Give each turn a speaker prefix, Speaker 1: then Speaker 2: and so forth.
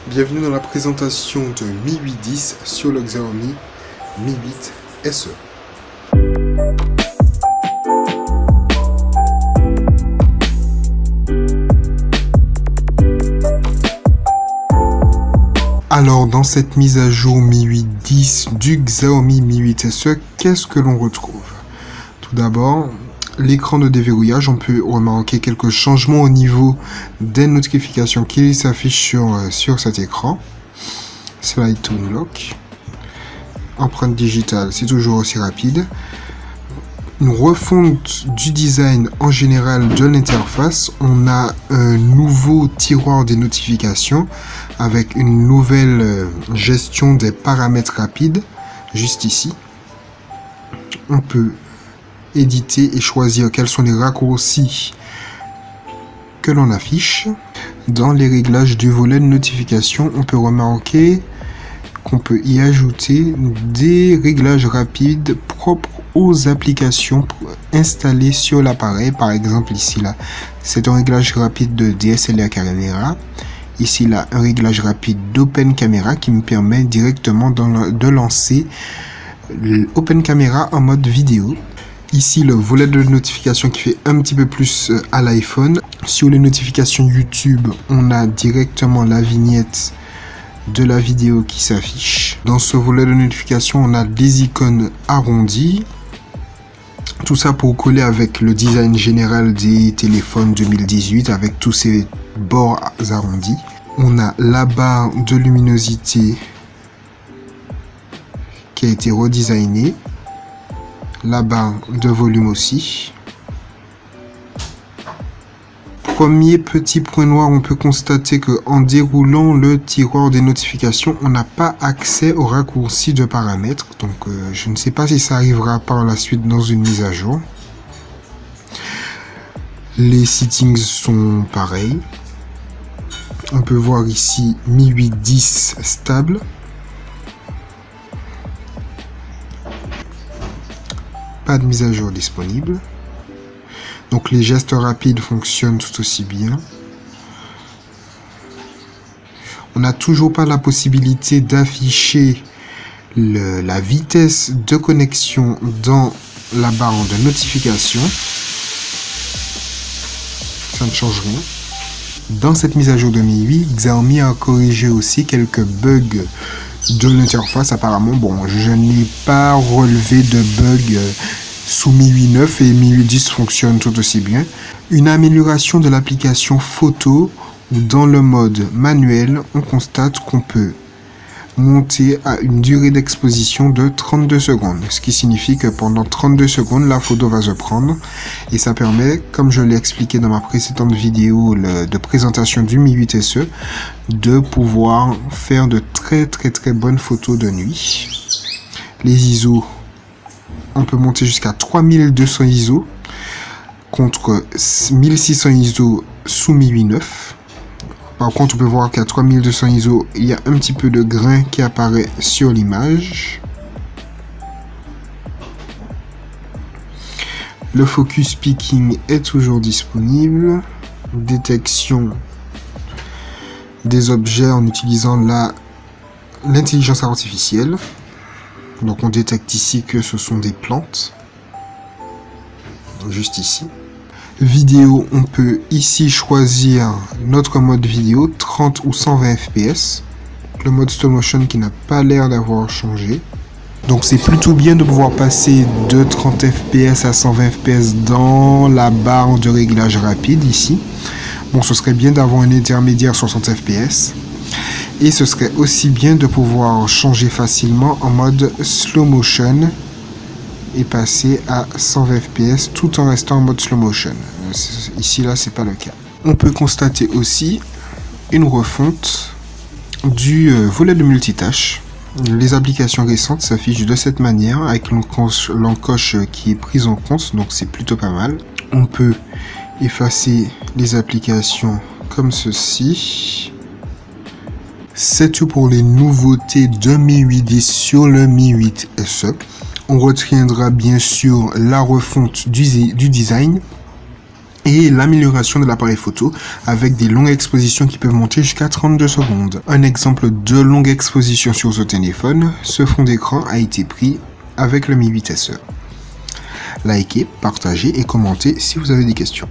Speaker 1: Bienvenue dans la présentation de Mi 810 sur le Xiaomi Mi 8 SE. Alors dans cette mise à jour Mi 810 du Xiaomi Mi 8 SE, qu'est-ce que l'on retrouve? Tout d'abord, l'écran de déverrouillage, on peut remarquer quelques changements au niveau des notifications qui s'affichent sur cet écran. Slide to Unlock. Empreinte digitale, c'est toujours aussi rapide. Une refonte du design en général de l'interface. On a un nouveau tiroir des notifications avec une nouvelle gestion des paramètres rapides, juste ici. On peut éditer et choisir quels sont les raccourcis que l'on affiche. Dans les réglages du volet de notification, on peut remarquer qu'on peut y ajouter des réglages rapides propres aux applications installées sur l'appareil. Par exemple ici là, c'est un réglage rapide de DSLR caméra. Ici là, un réglage rapide d'Open Camera qui me permet directement de lancer l'Open Camera en mode vidéo. Ici, le volet de notification qui fait un petit peu plus à l'iPhone. Sur les notifications YouTube, on a directement la vignette de la vidéo qui s'affiche. Dans ce volet de notification, on a des icônes arrondies. Tout ça pour coller avec le design général des téléphones 2018 avec tous ces bords arrondis. On a la barre de luminosité qui a été redesignée. La barre de volume aussi. Premier petit point noir, on peut constater que en déroulant le tiroir des notifications, on n'a pas accès aux raccourcis de paramètres. Donc je ne sais pas si ça arrivera par la suite dans une mise à jour. Les settings sont pareils. On peut voir ici Mi 810 stable. Pas de mise à jour disponible. Donc les gestes rapides fonctionnent tout aussi bien. On n'a toujours pas la possibilité d'afficher la vitesse de connexion dans la barre de notification. Ça ne change rien. Dans cette mise à jour de Mi 8, Xiaomi a corrigé aussi quelques bugs de l'interface. Apparemment, bon, je n'ai pas relevé de bugs sous Mi 8.9 et Mi 8.10 fonctionne tout aussi bien. Une amélioration de l'application photo où dans le mode manuel, on constate qu'on peut monter à une durée d'exposition de 32 secondes. Ce qui signifie que pendant 32 secondes, la photo va se prendre et ça permet, comme je l'ai expliqué dans ma précédente vidéo de présentation du Mi 8 SE, de pouvoir faire de très bonnes photos de nuit. Les ISO, on peut monter jusqu'à 3200 ISO contre 1600 ISO sous Mi 8.9. Par contre, on peut voir qu'à 3200 ISO, il y a un petit peu de grain qui apparaît sur l'image. Le focus peaking est toujours disponible. Détection des objets en utilisant l'intelligence artificielle. Donc on détecte ici que ce sont des plantes. Juste ici. Vidéo, on peut ici choisir notre mode vidéo, 30 ou 120 fps. Le mode stop motion qui n'a pas l'air d'avoir changé. Donc c'est plutôt bien de pouvoir passer de 30 fps à 120 fps dans la barre de réglage rapide ici. Bon, ce serait bien d'avoir un intermédiaire 60 fps. Et ce serait aussi bien de pouvoir changer facilement en mode slow motion et passer à 120 fps tout en restant en mode slow motion. Ici là, c'est pas le cas. On peut constater aussi une refonte du volet de multitâche. Les applications récentes s'affichent de cette manière avec l'encoche qui est prise en compte, donc c'est plutôt pas mal. On peut effacer les applications comme ceci. C'est tout pour les nouveautés de Mi 8.10 sur le Mi 8 SE. On retiendra bien sûr la refonte du design et l'amélioration de l'appareil photo avec des longues expositions qui peuvent monter jusqu'à 32 secondes. Un exemple de longue exposition sur ce téléphone, ce fond d'écran a été pris avec le Mi 8 SE. Likez, partagez et commentez si vous avez des questions.